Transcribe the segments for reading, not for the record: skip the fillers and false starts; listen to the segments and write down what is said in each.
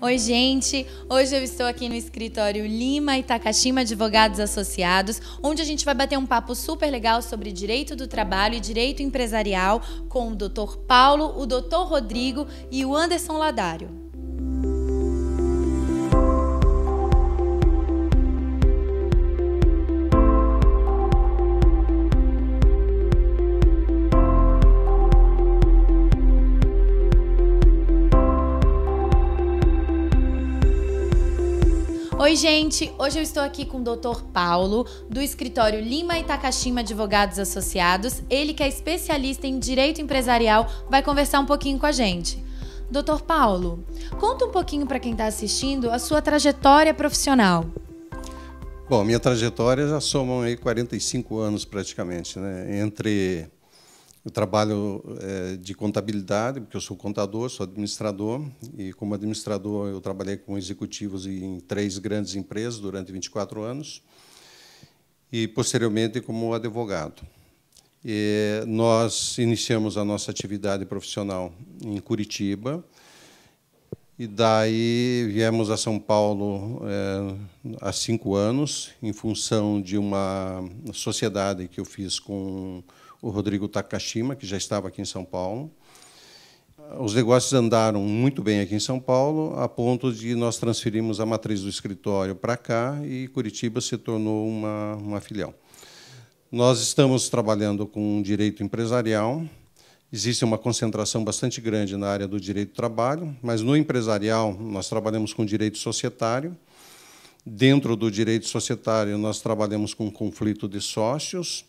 Oi, gente! Hoje eu estou aqui no escritório Lima e Takashima Advogados Associados, onde a gente vai bater um papo super legal sobre direito do trabalho e direito empresarial com o Dr. Paulo, o Dr. Rodrigo e o Anderson Ladário. Oi, gente! Hoje eu estou aqui com o Dr. Paulo, do escritório Lima e Takashima Advogados Associados. Ele que é especialista em direito empresarial, vai conversar um pouquinho com a gente. Dr. Paulo, conta um pouquinho para quem está assistindo a sua trajetória profissional. Bom, minha trajetória já somam aí 45 anos praticamente, né? Entre o trabalho de contabilidade, porque eu sou contador, sou administrador, e como administrador eu trabalhei com executivos em 3 grandes empresas durante 24 anos, e posteriormente como advogado. E nós iniciamos a nossa atividade profissional em Curitiba, e daí viemos a São Paulo há 5 anos, em função de uma sociedade que eu fiz com o Rodrigo Takashima, que já estava aqui em São Paulo. Os negócios andaram muito bem aqui em São Paulo, a ponto de nós transferirmos a matriz do escritório para cá e Curitiba se tornou uma filial. Nós estamos trabalhando com direito empresarial. Existe uma concentração bastante grande na área do direito do trabalho, mas no empresarial nós trabalhamos com direito societário. Dentro do direito societário nós trabalhamos com conflito de sócios.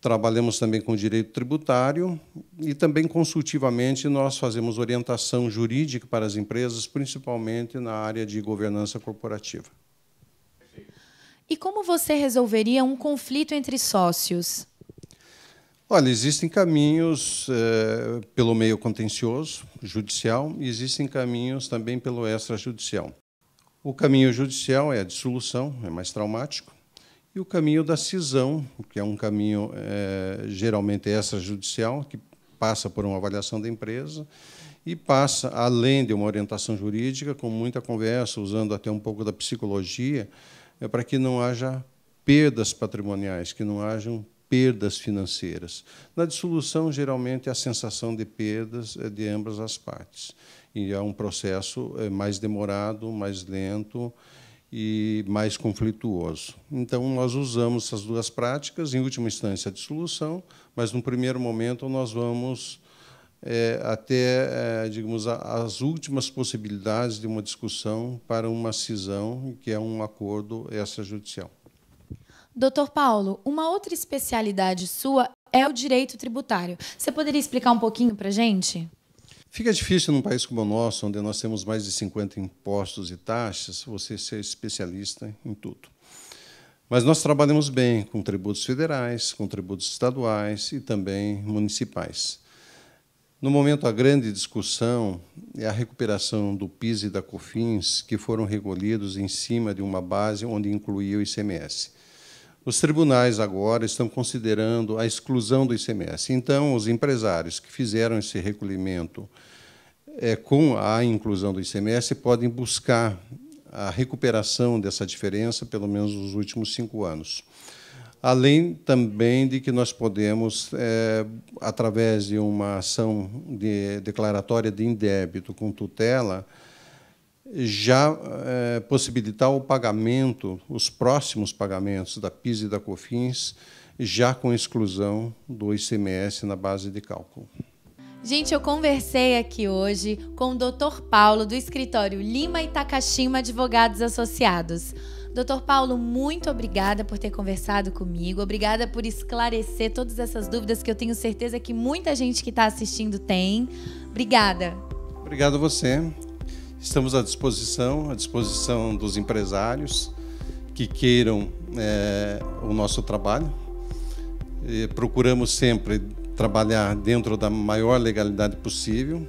Trabalhamos também com direito tributário e também consultivamente nós fazemos orientação jurídica para as empresas, principalmente na área de governança corporativa. E como você resolveria um conflito entre sócios? Olha, existem caminhos pelo meio contencioso, judicial, e existem caminhos também pelo extrajudicial. O caminho judicial é a dissolução, é mais traumático. E o caminho da cisão, que é um caminho geralmente extrajudicial, que passa por uma avaliação da empresa e passa, além de uma orientação jurídica, com muita conversa, usando até um pouco da psicologia, para que não haja perdas patrimoniais, que não hajam perdas financeiras. Na dissolução, geralmente, a sensação de perdas é de ambas as partes. E é um processo mais demorado, mais lento, e mais conflituoso. Então, nós usamos essas duas práticas, em última instância, a dissolução, mas, num primeiro momento, nós vamos até, digamos, as últimas possibilidades de uma discussão para uma cisão, que é um acordo extrajudicial. Dr. Paulo, uma outra especialidade sua é o direito tributário. Você poderia explicar um pouquinho para a gente? Fica difícil num país como o nosso, onde nós temos mais de 50 impostos e taxas, você ser especialista em tudo. Mas nós trabalhamos bem com tributos federais, com tributos estaduais e também municipais. No momento, a grande discussão é a recuperação do PIS e da COFINS, que foram recolhidos em cima de uma base onde incluía o ICMS. Os tribunais agora estão considerando a exclusão do ICMS. Então, os empresários que fizeram esse recolhimento com a inclusão do ICMS podem buscar a recuperação dessa diferença, pelo menos nos últimos 5 anos. Além também de que nós podemos, através de uma ação declaratória de indébito com tutela, já possibilitar o pagamento, os próximos pagamentos da PIS e da COFINS, já com exclusão do ICMS na base de cálculo. Gente, eu conversei aqui hoje com o Dr. Paulo, do escritório Lima e Takashima Advogados Associados. Dr. Paulo, muito obrigada por ter conversado comigo, obrigada por esclarecer todas essas dúvidas que eu tenho certeza que muita gente que está assistindo tem. Obrigada. Obrigado a você. Estamos à disposição dos empresários que queiram o nosso trabalho. Procuramos sempre trabalhar dentro da maior legalidade possível,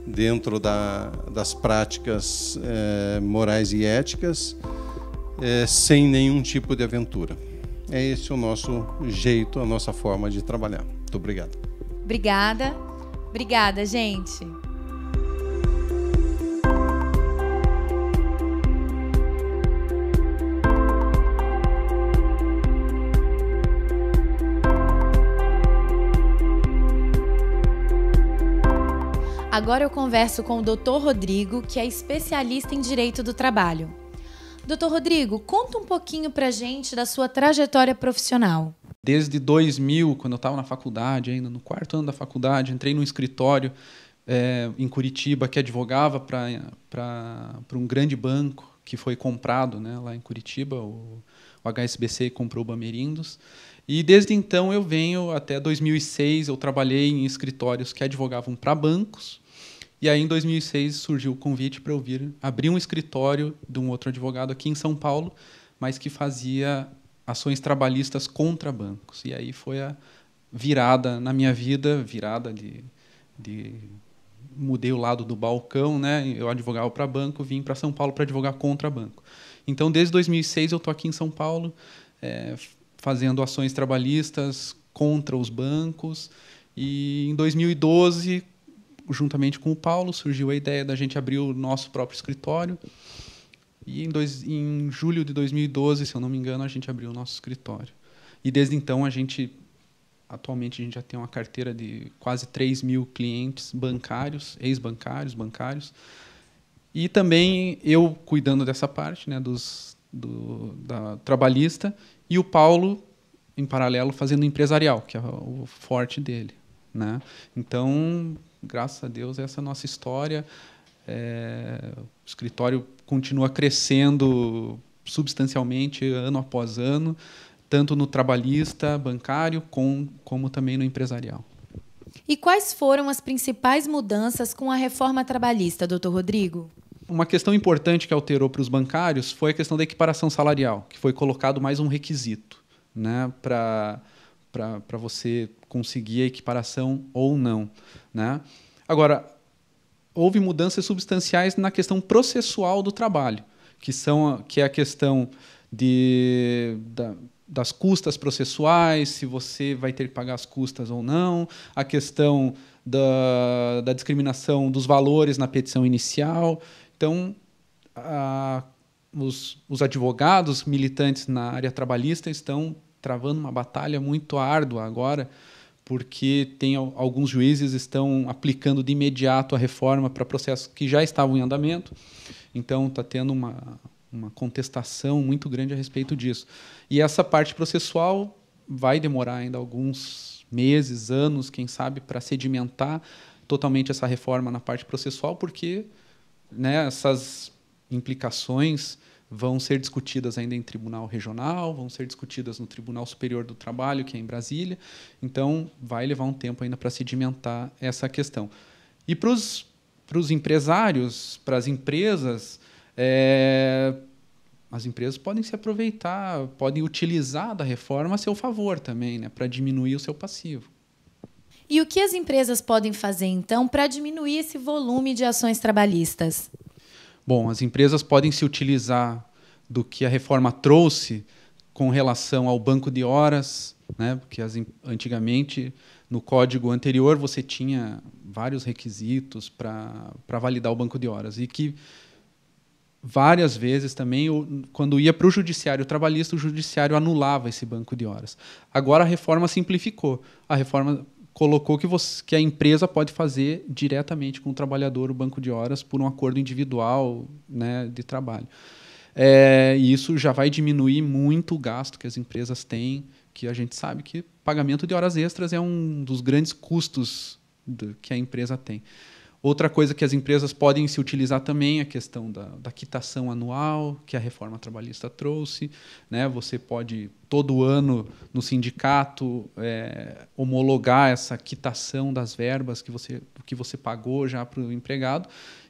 dentro das práticas morais e éticas, sem nenhum tipo de aventura. É esse o nosso jeito, a nossa forma de trabalhar. Muito obrigado. Obrigada. Obrigada, gente. Agora eu converso com o Dr. Rodrigo, que é especialista em Direito do Trabalho. Dr. Rodrigo, conta um pouquinho pra gente da sua trajetória profissional. Desde 2000, quando eu estava na faculdade, ainda no 4º ano da faculdade, entrei num escritório em Curitiba que advogava para um grande banco que foi comprado, né, lá em Curitiba. O HSBC comprou o Bamerindos. E desde então eu venho, até 2006, eu trabalhei em escritórios que advogavam para bancos. E aí, em 2006, surgiu o convite para eu vir abrir um escritório de um outro advogado aqui em São Paulo, mas que fazia ações trabalhistas contra bancos. E aí foi a virada na minha vida, mudei o lado do balcão, né? Eu advogava para banco, vim para São Paulo para advogar contra banco. Então, desde 2006, eu estou aqui em São Paulo, fazendo ações trabalhistas contra os bancos. E em 2012, juntamente com o Paulo, surgiu a ideia da gente abrir o nosso próprio escritório. E em julho de 2012, se eu não me engano, a gente abriu o nosso escritório. E desde então, atualmente, a gente já tem uma carteira de quase 3 mil clientes bancários, ex-bancários, bancários. E também eu cuidando dessa parte, né, da trabalhista, e o Paulo, em paralelo, fazendo empresarial, que é o forte dele, né? Então, graças a Deus, essa é a nossa história. O escritório continua crescendo substancialmente ano após ano, tanto no trabalhista, bancário, como também no empresarial. E quais foram as principais mudanças com a reforma trabalhista, doutor Rodrigo? Uma questão importante que alterou para os bancários foi a questão da equiparação salarial, que foi colocado mais um requisito, né, para você conseguir a equiparação ou não, né? Agora, houve mudanças substanciais na questão processual do trabalho, que é a questão das custas processuais, se você vai ter que pagar as custas ou não, a questão da discriminação dos valores na petição inicial. Então, os advogados militantes na área trabalhista estão travando uma batalha muito árdua agora, porque alguns juízes estão aplicando de imediato a reforma para processos que já estavam em andamento. Então, está tendo uma contestação muito grande a respeito disso. E essa parte processual vai demorar ainda alguns meses, anos, quem sabe, para sedimentar totalmente essa reforma na parte processual, porque, né, essas implicações vão ser discutidas ainda em tribunal regional, vão ser discutidas no Tribunal Superior do Trabalho, que é em Brasília. Então, vai levar um tempo ainda para sedimentar essa questão. E para os empresários, para as empresas podem se aproveitar, podem utilizar da reforma a seu favor também, né, para diminuir o seu passivo. E o que as empresas podem fazer, então, para diminuir esse volume de ações trabalhistas? Bom, as empresas podem se utilizar do que a reforma trouxe com relação ao banco de horas, né? Porque antigamente, no código anterior, você tinha vários requisitos para validar o banco de horas. E que várias vezes também, quando ia para o judiciário trabalhista, o judiciário anulava esse banco de horas. Agora a reforma simplificou. A reforma colocou que a empresa pode fazer diretamente com o trabalhador o banco de horas por um acordo individual, né, de trabalho. E isso já vai diminuir muito o gasto que as empresas têm, que a gente sabe que pagamento de horas extras é um dos grandes custos que a empresa tem. Outra coisa que as empresas podem se utilizar também é a questão da quitação anual, que a reforma trabalhista trouxe, né? Você pode, todo ano, no sindicato, homologar essa quitação das verbas que você pagou já para o empregado,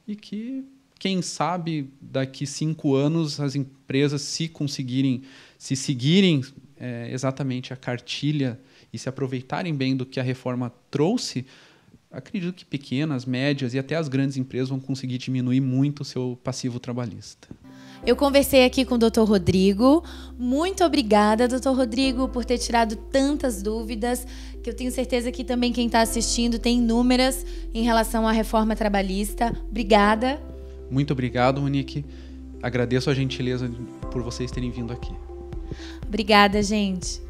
e que, quem sabe, daqui 5 anos, as empresas, se seguirem exatamente a cartilha e se aproveitarem bem do que a reforma trouxe, acredito que pequenas, médias e até as grandes empresas vão conseguir diminuir muito o seu passivo trabalhista. Eu conversei aqui com o Dr. Rodrigo. Muito obrigada, Dr. Rodrigo, por ter tirado tantas dúvidas, que eu tenho certeza que também quem está assistindo tem inúmeras em relação à reforma trabalhista. Obrigada. Muito obrigado, Monique. Agradeço a gentileza por vocês terem vindo aqui. Obrigada, gente.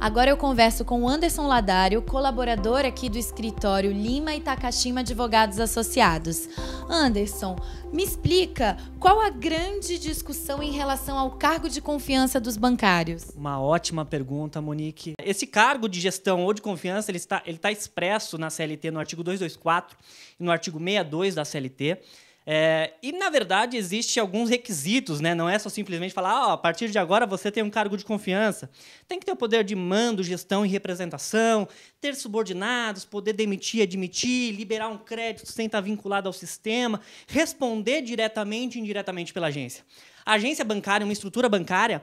Agora eu converso com o Anderson Ladário, colaborador aqui do escritório Lima e Takashima Advogados Associados. Anderson, me explica qual a grande discussão em relação ao cargo de confiança dos bancários? Uma ótima pergunta, Monique. Esse cargo de gestão ou de confiança, ele está expresso na CLT no artigo 224 e no artigo 62 da CLT. E, na verdade, existem alguns requisitos, né? Não é só simplesmente falar, a partir de agora você tem um cargo de confiança. Tem que ter o poder de mando, gestão e representação, ter subordinados, poder demitir, admitir, liberar um crédito sem estar vinculado ao sistema, responder diretamente e indiretamente pela agência. A agência bancária, uma estrutura bancária,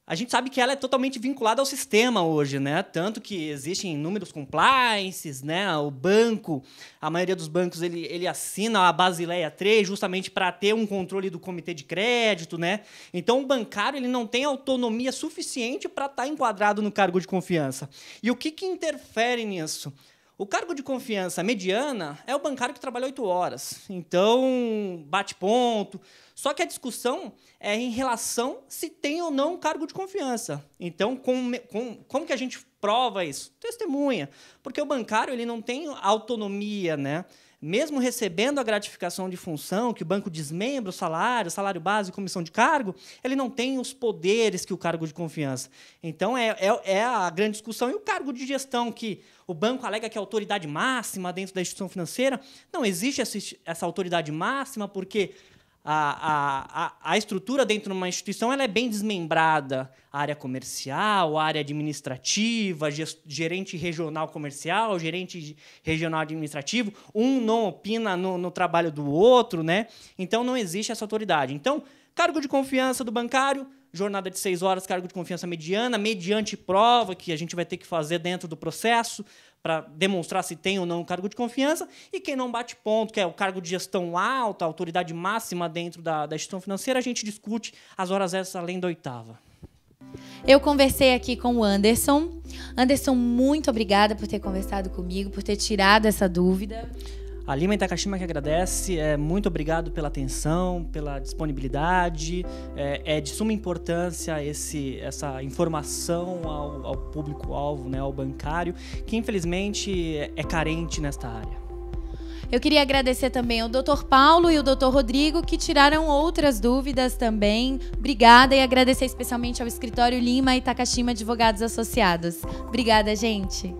a gente sabe que ela é totalmente vinculada ao sistema hoje, né? Tanto que existem inúmeros compliances, né? O banco, a maioria dos bancos, ele assina a Basileia 3 justamente para ter um controle do comitê de crédito, né? Então, o bancário ele não tem autonomia suficiente para estar enquadrado no cargo de confiança. E o que interfere nisso? O cargo de confiança mediana é o bancário que trabalha 8 horas. Então, bate ponto. Só que a discussão é em relação se tem ou não um cargo de confiança. Então, como que a gente prova isso? Testemunha. Porque o bancário ele não tem autonomia, né? Mesmo recebendo a gratificação de função, que o banco desmembra o salário base e comissão de cargo, ele não tem os poderes que o cargo de confiança. Então, é a grande discussão. E o cargo de gestão, que o banco alega que é a autoridade máxima dentro da instituição financeira, não existe essa autoridade máxima, porque a estrutura dentro de uma instituição ela é bem desmembrada. A área comercial, a área administrativa, gerente regional comercial, gerente regional administrativo, um não opina no trabalho do outro, né? Então, não existe essa autoridade. Então, cargo de confiança do bancário, jornada de 6 horas, cargo de confiança mediana, mediante prova que a gente vai ter que fazer dentro do processo para demonstrar se tem ou não um cargo de confiança, e quem não bate ponto, que é o cargo de gestão alta, a autoridade máxima dentro da instituição financeira, a gente discute as horas extras além da 8ª. Eu conversei aqui com o Anderson. Anderson, muito obrigada por ter conversado comigo, por ter tirado essa dúvida. A Lima e Takashima que agradece, muito obrigado pela atenção, pela disponibilidade, é de suma importância essa informação ao público-alvo, né, ao bancário, que infelizmente é carente nesta área. Eu queria agradecer também ao Dr. Paulo e o Dr. Rodrigo, que tiraram outras dúvidas também. Obrigada, e agradecer especialmente ao escritório Lima e Takashima Advogados Associados. Obrigada, gente.